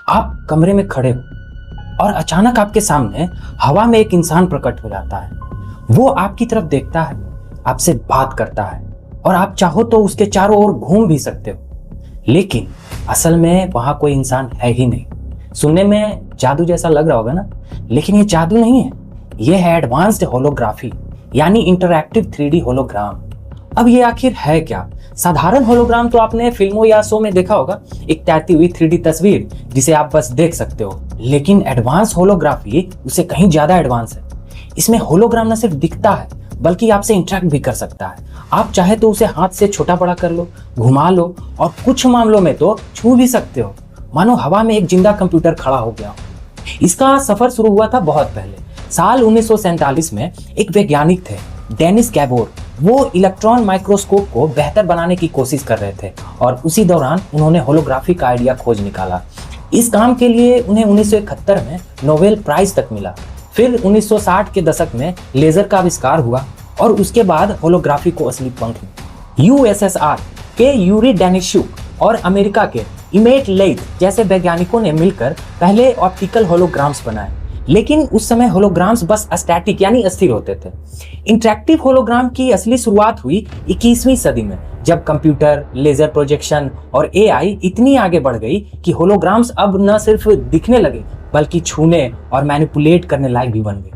आप कमरे में खड़े हो और अचानक आपके सामने हवा में एक इंसान प्रकट हो जाता है। वो आपकी तरफ देखता है, आपसे बात करता है और आप चाहो तो उसके चारों ओर घूम भी सकते हो। लेकिन असल में वहां कोई इंसान है ही नहीं। सुनने में जादू जैसा लग रहा होगा ना, लेकिन ये जादू नहीं है। ये है एडवांस्ड होलोग्राफी, यानी इंटरैक्टिव 3D होलोग्राम। अब ये आखिर है क्या? साधारण होलोग्राम तो आपने फिल्मों या शो में देखा होगा, एक तैरती हुई 3D तस्वीर जिसे आप बस देख सकते हो। लेकिन एडवांस होलोग्राफी उससे कहीं ज्यादा एडवांस है। इसमें होलोग्राम न सिर्फ दिखता है बल्कि आपसे इंटरेक्ट भी कर सकता है। आप चाहे तो उसे हाथ से छोटा बड़ा कर लो, घुमा लो और कुछ मामलों में तो छू भी सकते हो, मानो हवा में एक जिंदा कंप्यूटर खड़ा हो गया हो। इसका सफर शुरू हुआ था बहुत पहले, साल 1947 में। एक वैज्ञानिक थे, डेनिस गैबोर। वो इलेक्ट्रॉन माइक्रोस्कोप को बेहतर बनाने की कोशिश कर रहे थे और उसी दौरान उन्होंने होलोग्राफी का आइडिया खोज निकाला। इस काम के लिए उन्हें 1971 में नोबेल प्राइज तक मिला। फिर 1960 के दशक में लेजर का आविष्कार हुआ और उसके बाद होलोग्राफी को असली पंख मिला। यूएसएसआर के यूरी डेनिश्युक और अमेरिका के इमेट लेइथ जैसे वैज्ञानिकों ने मिलकर पहले ऑप्टिकल होलोग्राम्स बनाए। लेकिन उस समय होलोग्राम्स बस स्टैटिक यानी अस्थिर होते थे। इंटरैक्टिव होलोग्राम की असली शुरुआत हुई 21वीं सदी में, जब कंप्यूटर, लेजर प्रोजेक्शन और एआई इतनी आगे बढ़ गई कि होलोग्राम्स अब न सिर्फ दिखने लगे बल्कि छूने और मैनिपुलेट करने लायक भी बन गए।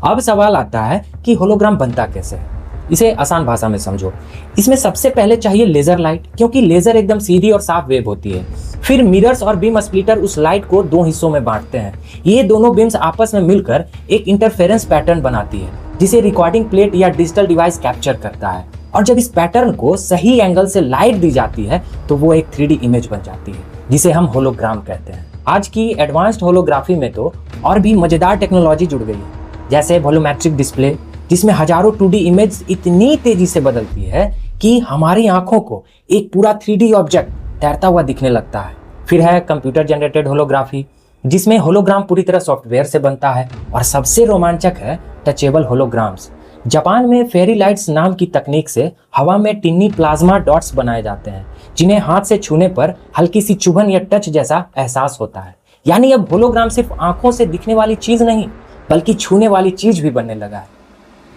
अब सवाल आता है कि होलोग्राम बनता कैसे है। इसे आसान भाषा में समझो। इसमें सबसे पहले चाहिए लेजर लाइट, क्योंकि लेजर एकदम सीधी और साफ वेव होती है। फिर मिरर्स और बीम स्प्लिटर उस लाइट को दो हिस्सों में बांटते हैं। ये दोनों बीम्स आपस में मिलकर एक इंटरफेरेंस पैटर्न बनाती है, जिसे रिकॉर्डिंग प्लेट या डिजिटल डिवाइस कैप्चर करता है। और जब इस पैटर्न को सही एंगल से लाइट दी जाती है तो वो एक 3D इमेज बन जाती है, जिसे हम होलोग्राम कहते हैं। आज की एडवांस्ड होलोग्राफी में तो और भी मजेदार टेक्नोलॉजी जुड़ गई है, जैसे वॉल्यूमेट्रिक डिस्प्ले, जिसमें हजारों 2D इमेज इतनी तेजी से बदलती है कि हमारी आंखों को एक पूरा 3D ऑब्जेक्ट तैरता हुआ दिखने लगता है। फिर है कंप्यूटर जनरेटेड होलोग्राफी, जिसमें होलोग्राम पूरी तरह सॉफ्टवेयर से बनता है। और सबसे रोमांचक है टचेबल होलोग्राम्स। जापान में फेरी लाइट्स नाम की तकनीक से हवा में टिन्नी प्लाज्मा डॉट्स बनाए जाते हैं, जिन्हें हाथ से छूने पर हल्की सी चुभन या टच जैसा एहसास होता है। यानी अब होलोग्राम सिर्फ आंखों से दिखने वाली चीज नहीं बल्कि छूने वाली चीज भी बनने लगा है।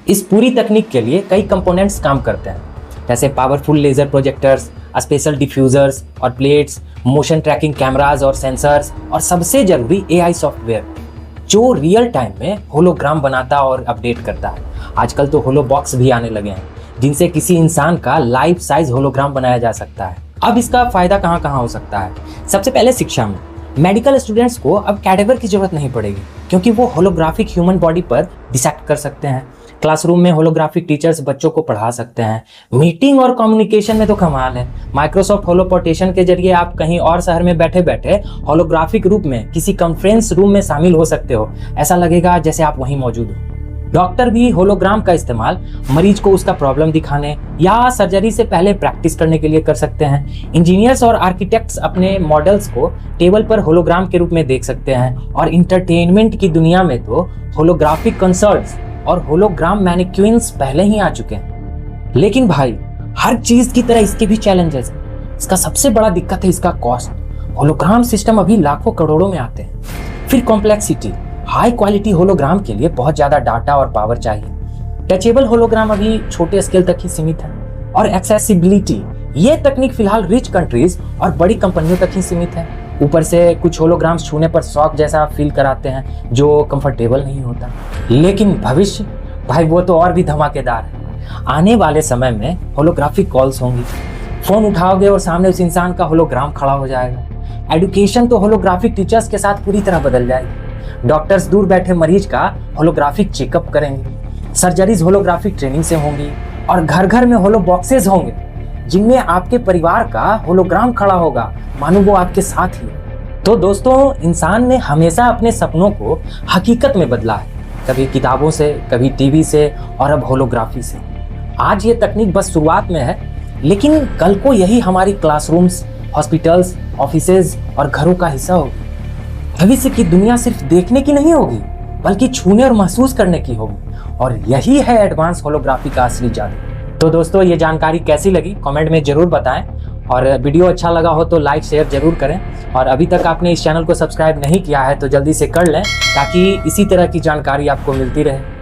इस पूरी तकनीक के लिए कई कंपोनेंट्स काम करते हैं, जैसे powerful laser projectors, special diffusers और प्लेट्स, मोशन ट्रैकिंग कैमरास और सेंसर्स, और सबसे जरूरी एआई सॉफ्टवेयर, जो रियल टाइम में होलोग्राम बनाता और अपडेट करता है। आजकल तो होलो बॉक्स भी आने लगे हैं, जिनसे किसी इंसान का लाइफ साइज होलोग्राम बनाया जा सकता है। अब इसका फायदा कहाँ कहाँ हो सकता है? सबसे पहले शिक्षा में। मेडिकल स्टूडेंट्स को अब कैडेवर की जरूरत नहीं पड़ेगी, क्योंकि वो होलोग्राफिक ह्यूमन बॉडी पर डिसेक्ट कर सकते हैं। क्लासरूम में होलोग्राफिक टीचर्स बच्चों को पढ़ा सकते हैं। मीटिंग और कम्युनिकेशन में तो कमाल है। माइक्रोसॉफ्ट होलोपोर्टेशन के जरिए आप कहीं और शहर में बैठे बैठे होलोग्राफिक रूप में किसी कॉन्फ्रेंस रूम में शामिल हो सकते हो। ऐसा लगेगा जैसे आप वहीं मौजूद हो। डॉक्टर भी होलोग्राम का इस्तेमाल मरीज को उसका प्रॉब्लम दिखाने या सर्जरी से पहले प्रैक्टिस करने के लिए कर सकते हैं। इंजीनियर्स और आर्किटेक्ट्स अपने मॉडल्स को टेबल पर होलोग्राम के रूप में देख सकते हैं। और इंटरटेनमेंट की दुनिया में तो होलोग्राफिक कंसर्ट्स और होलोग्राम मैनिक्विन्स पहले ही आ चुके हैं। लेकिन भाई, हर चीज की तरह इसके भी चैलेंजेस हैं। इसका सबसे बड़ा दिक्कत है इसका कॉस्ट। होलोग्राम सिस्टम अभी लाखों करोड़ों में आते हैं। फिर कॉम्प्लेक्सिटी, हाई क्वालिटी होलोग्राम के लिए बहुत ज्यादा डाटा और पावर चाहिए। टचेबल होलोग्राम अभी छोटे स्केल तक ही सीमित है। और एक्सेसिबिलिटी, ये तकनीक फिलहाल रिच कंट्रीज और बड़ी कंपनियों तक ही सीमित है। ऊपर से कुछ होलोग्राम्स छूने पर शॉक जैसा फील कराते हैं, जो कंफर्टेबल नहीं होता। लेकिन भविष्य भाई, वो तो और भी धमाकेदार है। आने वाले समय में होलोग्राफिक कॉल्स होंगी, फोन उठाओगे और सामने उस इंसान का होलोग्राम खड़ा हो जाएगा। एजुकेशन तो होलोग्राफिक टीचर्स के साथ पूरी तरह बदल जाएगी। डॉक्टर्स दूर बैठे मरीज का होलोग्राफिक चेकअप करेंगे। सर्जरीज होलोग्राफिक ट्रेनिंग से होंगी। और घर घर में होलो बॉक्सेस होंगे, जिनमें आपके परिवार का होलोग्राम खड़ा होगा, मानो वो आपके साथ ही है। तो दोस्तों, इंसान ने हमेशा अपने सपनों को हकीकत में बदला है, कभी किताबों से, कभी टीवी से और अब होलोग्राफी से। आज ये तकनीक बस शुरुआत में है, लेकिन कल को यही हमारी क्लासरूम्स, हॉस्पिटल्स, ऑफिसेज और घरों का हिस्सा होगी। भविष्य की दुनिया सिर्फ देखने की नहीं होगी, बल्कि छूने और महसूस करने की होगी। और यही है एडवांस होलोग्राफी का असली जादू। तो दोस्तों, ये जानकारी कैसी लगी कमेंट में जरूर बताएं। और वीडियो अच्छा लगा हो तो लाइक शेयर जरूर करें। और अभी तक आपने इस चैनल को सब्सक्राइब नहीं किया है तो जल्दी से कर लें, ताकि इसी तरह की जानकारी आपको मिलती रहे।